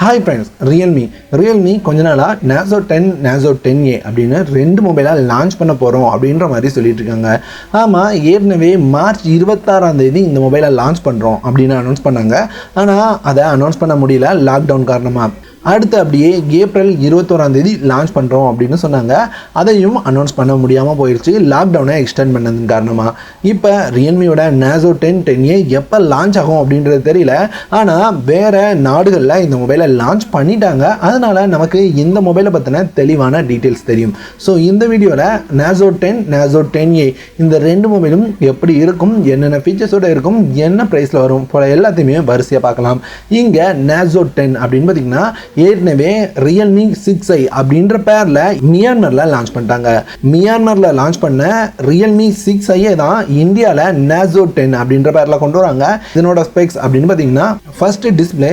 Hi friends, Realme கொஞ்ச நாளா Narzo 10, Narzo 10A அப்படின்னு ரெண்டு மொபைலா லான்ச் பண்ண போறோம் அப்படின்ற மாதிரி சொல்லிட்டு இருக்காங்க. ஆமா, ஏற்கனவே மார்ச் 26ஆம் தேதி இந்த மொபைலை லான்ச் பண்றோம் அப்படின்னு அனௌன்ஸ் பண்ணாங்க. ஆனா அதை அனௌன்ஸ் பண்ண முடியல லாக்டவுன் காரணமா. அடுத்து அப்படியே ஏப்ரல் 21ஆம் தேதி லான்ச் பண்ணுறோம் அப்படின்னு சொன்னாங்க. அதையும் அனௌன்ஸ் பண்ண முடியாமல் போயிடுச்சு லாக்டவுனை எக்ஸ்டெண்ட் பண்ணதன் காரணமாக. இப்போ ரியல்மியோட Narzo 10, 10A எப்போ லான்ச் ஆகும் அப்படின்றது தெரியல. ஆனால் வேறு நாடுகளில் இந்த மொபைலை லான்ச் பண்ணிட்டாங்க. அதனால் நமக்கு இந்த மொபைலை பற்றின தெளிவான டீட்டெயில்ஸ் தெரியும். ஸோ இந்த வீடியோவில் Narzo 10, Narzo 10A இந்த ரெண்டு மொபைலும் எப்படி இருக்கும், என்னென்ன ஃபீச்சர்ஸோடு இருக்கும், என்ன ப்ரைஸில் வரும் போல எல்லாத்தையுமே வரிசையாக பார்க்கலாம். இங்கே Narzo 10 அப்படின்னு பார்த்தீங்கன்னா ஏற்கனவே Realme 6i அப்படின்ற பேரில் மியான்மரில் லான்ச் பண்ணிட்டாங்க. மியான்மரில் லான்ச் பண்ண Realme 6i தான் இந்தியாவில் Narzo 10 அப்படின்ற பேரில் கொண்டு வராங்க. இதனோட ஸ்பெக்ஸ் அப்படின்னு பார்த்தீங்கன்னா ஃபர்ஸ்ட் டிஸ்பிளே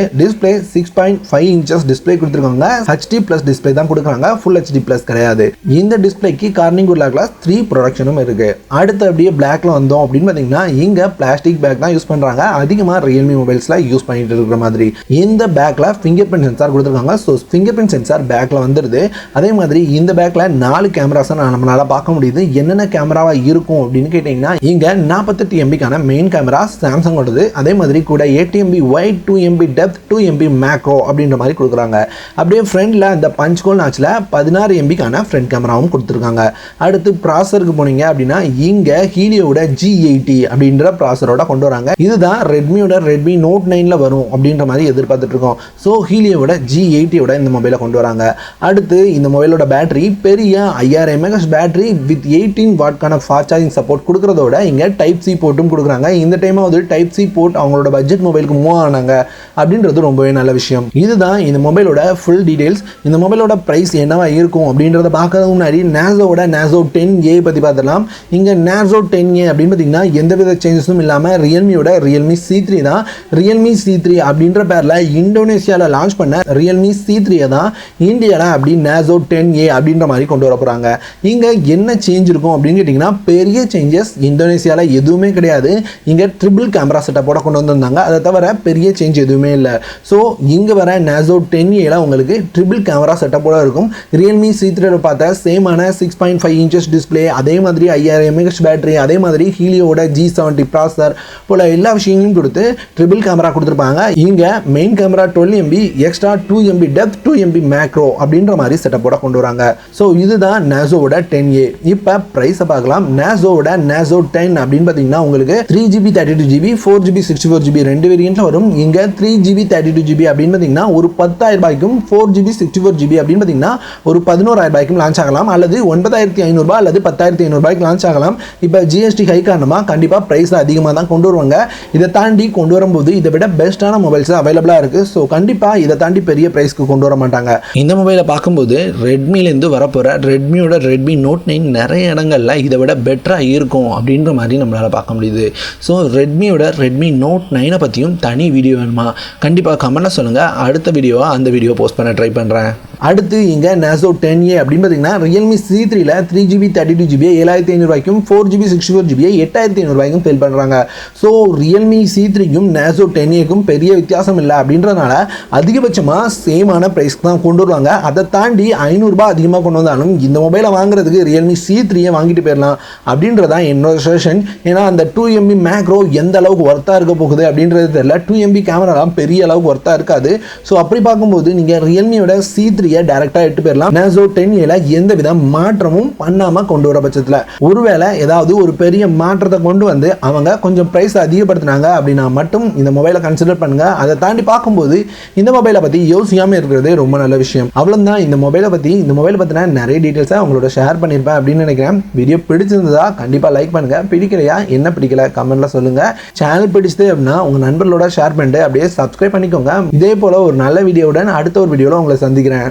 6.5 இன்ச்சஸ் டிஸ்பிளே கொடுத்துருக்காங்க. HD ப்ளஸ் டிஸ்பிளே தான் கொடுக்குறாங்க, ஃபுல் HD ப்ளஸ் கிடையாது. இந்த டிஸ்பிளேக்கு கார்னிங் குர்லா கிளாஸ் 3 ப்ரொடக்ஷனும் இருக்கு. அடுத்து அப்படியே பிளாக்ல வந்தோம் அப்படின்னு பார்த்தீங்கன்னா இங்கே பிளாஸ்டிக் பேக் தான் யூஸ் பண்ணுறாங்க. அதிகமாக Realme மொபைல்ஸில் யூஸ் பண்ணிட்டு இருக்கிற மாதிரி. இந்த பேக்கில் ஃபிங்கர் பிரிண்ட் சென்சார் கொடுத்துருக்காங்க. ஸோ ஃபிங்கர் பிரிண்ட் சென்சார் பேக்கில் வந்துடுது. அதே மாதிரி இந்த பேக்கில் 4 கேமராஸை நம்மளால பார்க்க முடியுது. என்னென்ன கேமராவாக இருக்கும் அப்படின்னு கேட்டிங்கன்னா இங்கே 48 MBக்கான மெயின் கேமரா சாம்சங்கோடது. அதே மாதிரி கூட 8 MB wide, 2 MB depth, 2 MB macro அப்படின்ற மாதிரி கொடுக்குறாங்க. அப்படியே ஃப்ரண்டில் இந்த பஞ்ச் கோல் நாச்சில் 16 MBக்கான ஃப்ரண்ட் கேமராவும் கொடுத்துருக்காங்க. அடுத்து ப்ராசருக்கு போனீங்க அப்படின்னா இங்கே ஹீலியோட G80 அப்படின்ற ப்ராசரோட கொண்டு வராங்க. இதுதான் ரெட்மியோட Redmi Note 9ல் வரும் அப்படின்ற மாதிரி எதிர்பார்த்துட்டு இருக்கோம். ஸோ ஹீலியோட G80யோட இந்த மொபைலை கொண்டு வராங்க. அடுத்து இந்த மொபைலோட பேட்டரி பெரிய 5000 mAh பேட்டரி வித் 18 வாட்கான ஃபாஸ்ட் சார்ஜிங் சப்போர்ட் கொடுக்கறதோட இங்கே டைப் சி போர்ட்டும் கொடுக்குறாங்க. இந்த டைமாவது டைப் சி போர்ட் அவங்களோட பட்ஜெட் மொபைலுக்கு மூவ் ஆனாங்க அப்படின்றது ரொம்பவே நல்ல விஷயம். இதுதான் இந்த மொபைலோட ஃபுல் டீடைல்ஸ். இந்த மொபைலோட ப்ரைஸ் என்னவா இருக்கும் அப்படின்றத பார்க்கறதுக்கு முன்னாடி Narzo 10A பற்றி பார்த்துடலாம். இங்கே Narzo 10A அப்படின்னு பார்த்தீங்கன்னா எந்தவித சேஞ்சஸும் இல்லாமல் ரியல்மியோட Realme C3 தான். Realme C3 அப்படின்ற பேரில் இந்தோனேஷியாவில் லான்ச் பண்ண Realme C3 தான் இந்தியாவில் அப்படி Narzo 10A அப்படின்ற மாதிரி கொண்டு வர போகிறாங்க. இங்கே என்ன சேஞ்ச் இருக்கும் அப்படின்னு கேட்டிங்கன்னா பெரிய சேஞ்சஸ் இந்தோனேஷியாவில் எதுவுமே கிடையாது. இங்கே ட்ரிபிள் கேமரா செட்டப்போட கொண்டு வந்திருந்தாங்க. அதை தவிர பெரிய சேஞ்ச் எதுவுமே இல்லை. ஸோ இங்கே வர Narzo 10A உங்களுக்கு ட்ரிபிள் கேமரா செட்டப்போட இருக்கும். Realme C3 பார்த்தா சேமான 6.5 இன்ச்சஸ் டிஸ்பிளே, அதே மாதிரி 5000 mAh பேட்டரி, அதே மாதிரி ஹீலியோட G70 ப்ராசர் போல எல்லா விஷயங்களும் கொடுத்து ட்ரிபிள் கேமரா கொடுத்துருப்பாங்க. இங்கே main camera 12 MB extra 2 MB depth, 2 MB macro அப்படின்ற மாதிரி செட்டப்போட கொண்டு வராங்க. ஸோ இதுதான் Narzoவோட 10A. இப்போ ப்ரைஸை பார்க்கலாம். Narzoவோட Narzo 10 அப்படின்னு பார்த்தீங்கன்னா உங்களுக்கு 3GB 32GB 4GB 64GB ரெண்டு வேரியண்ட்ல வரும். இங்கே 3GB 32GB அப்படின்னு பார்த்தீங்கன்னா ஒரு 10,000 ரூபாய்க்கும் 4GB 64GB அப்படின்னு பார்த்தீங்கன்னா ஒரு 11,000 ரூபாய்க்கும் லான்ச் ஆகலாம், அல்லது 9,500 ரூபாய் அல்லது 10,500 ரூபாய்க்கு லான்ச் ஆகலாம். இப்போ GST ஹை காரணமாக கண்டிப்பாக ப்ரைஸ் அதிகமாக தான் கொண்டு வருவாங்க. இதை தாண்டி கொண்டு வரும்போது இதை விட பெஸ்ட்டான மொபைல்ஸ் அவைலபிளாக இருக்குது. ஸோ கண்டிப்பாக இதை தாண்டி பெரிய ப்ரைஸ்க்கு கொண்டு வர மாட்டாங்க. இந்த மொபைலை பார்க்கும்போது ரெட்மிலேருந்து வரப்போகிற ரெட்மியோட Redmi Note 9 நிறைய இடங்கள்ல இதை விட பெட்டராக இருக்கும் அப்படின்ற மாதிரி நம்மளால் பார்க்க முடியுது. ஸோ ரெட்மியோட Redmi Note 9 பற்றியும் தனி வீடியோ வேணுமா கண்டிப்பாக கமெண்ட்டில் சொல்லுங்கள். அடுத்த வீடியோவாக அந்த வீடியோ போஸ்ட் பண்ண ட்ரை பண்ணுறேன். அடுத்து இங்கே Narzo 10A அப்படின்னு பார்த்தீங்கன்னா Realme C3ல 3GB 32GB 7,500 ரூபாய்க்கும் 4GB 64GB 8,500 ரூபாய்க்கும் சேல் பண்ணுறாங்க. ஸோ Realme C3க்கும் Narzo 10Aக்கும் பெரிய வித்தியாசம் இல்லை அப்படின்றதுனால அதிகபட்சமாக சேமான ப்ரைஸ்க்கு தான் கொண்டு வருவாங்க. அதை தாண்டி 500 ரூபாய் அதிகமாக கொண்டு வந்தாலும் இந்த மொபைலை வாங்குறதுக்கு Realme C3யை வாங்கிட்டு போயிடலாம் அப்படின்றதான் என்னோட சஜஷன். ஏன்னா அந்த 2 MB மேக்ரோ எந்த அளவுக்கு ஒர்த்தாக இருக்க போகுது அப்படின்றது தெரியல. 2 MB கேமராலாம் பெரிய அளவுக்கு ஒர்த்தாக இருக்காது. ஸோ அப்படி பார்க்கும்போது நீங்கள் ரியல்மியோட C3 டைரக்டா எட்டு பேர்லாம் Narzo 10A எந்த வித மாற்றமும் பண்ணாம கொண்டு வர பட்சத்தில் ஒருவேளை ஏதாவது ஒரு பெரிய மாற்றத்தை கொண்டு வந்து அவங்க கொஞ்சம் பிரைஸ் அதிகப்படுத்தினாங்க அப்படின்னா மட்டும் இந்த மொபைலை கன்சிடர் பண்ணுங்க. அதை தாண்டி பார்க்கும்போது இந்த மொபைலை பத்தி யோசிக்காம இருக்கிறது ரொம்ப நல்ல விஷயம். அவ்வளவுதான் இந்த மொபைலை பத்தின நிறைய டீடைல்ஸை உங்களோட ஷேர் பண்ணியிருப்பேன் அப்படின்னு நினைக்கிறேன். வீடியோ பிடிச்சிருந்ததா கண்டிப்பா லைக் பண்ணுங்க. பிடிக்கலையா என்ன பிடிக்கல கமெண்ட்ல சொல்லுங்க. சேனல் பிடிச்சது அப்படின்னா உங்க நண்பர்களோட ஷேர் பண்ணிட்டு அப்படியே சப்ஸ்கிரைப் பண்ணிக்கோங்க. இதே போல ஒரு நல்ல வீடியோவுடன் அடுத்த ஒரு வீடியோல உங்களை சந்திக்கிறேன்.